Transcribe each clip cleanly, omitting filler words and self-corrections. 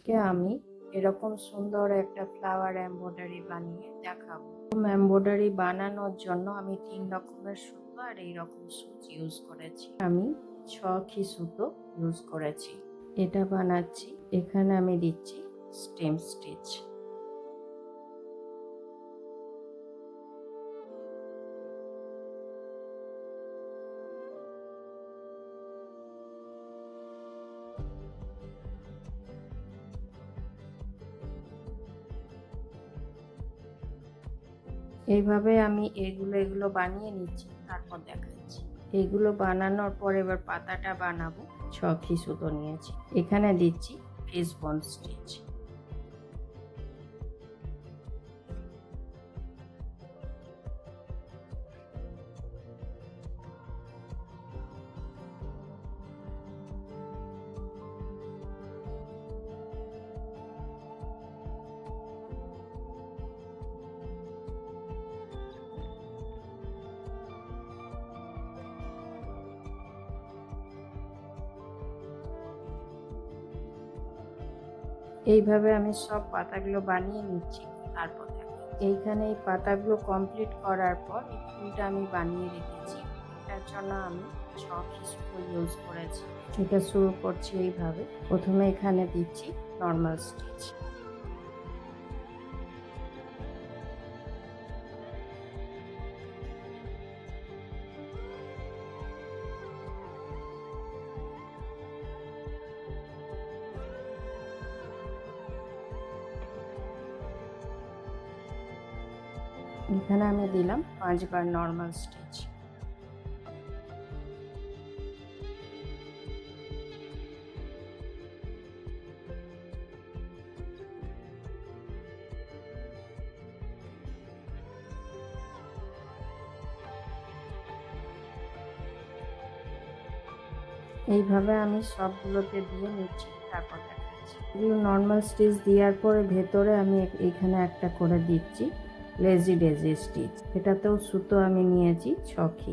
কে আমি এরকম সুন্দর একটা ফ্লাওয়ার এমব্রয়ডারি বানিয়ে দেখাবো। এমব্রয়ডারি বানানোর জন্য আমি 3 রকমের সুতো আর এইরকম সুচ ইউজ করেছি। আমি 6 সুতো ইউজ করেছি। এটা বানাচ্ছি। এখানে আমি দিচ্ছি স্টেম স্টিচ। এইভাবে আমি এগুলো বানিয়ে নিচ্ছি, তারপর দেখাচ্ছি। এগুলো বানানোর পর এবার পাতাটা বানাবো। 6 সুতো নিয়েছি। এখানে দিচ্ছি ফিশবোন স্টিচ। এইভাবে আমি সব পাতাগুলো বানিয়ে নিচ্ছি, তারপর এইখানে এই পাতাগুলো কমপ্লিট করার পর এই ফুলটা আমি বানিয়ে রেখেছি। এটার জন্য আমি 6 সুতো ইউজ করেছি। এটা শুরু করছি এইভাবে। প্রথমে এখানে দিচ্ছি নর্মাল স্টিচ। এখানে আমি দিলাম 5 বার নর্মাল স্টিচ। এইভাবে আমি সবগুলোতে দিয়ে নিচ্ছি, তারপর দেখাচ্ছি। এগুলো নর্মাল স্টিচ দেওয়ার পরে ভেতরে আমি এখানে একটা করে দিচ্ছি লেজি ডেজি স্টিচ। এটাতেও সুতো আমি নিয়েছি 6।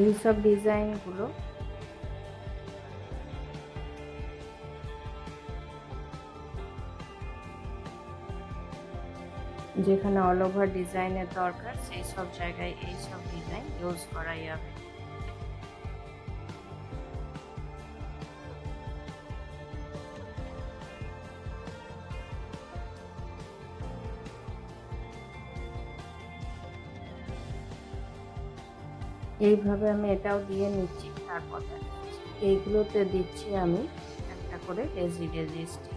এইসব ডিজাইনগুলো যেখানে অল ওভার ডিজাইনের দরকার সেই সব জায়গায় এই সব ডিজাইন ইউজ করা যাবে। এইভাবে আমি এটাও দিয়ে নিচ্ছি, তারপর দেখাচ্ছি। এইগুলোতে দিচ্ছি আমি একটা করে লেজি ডেজি স্টিচ।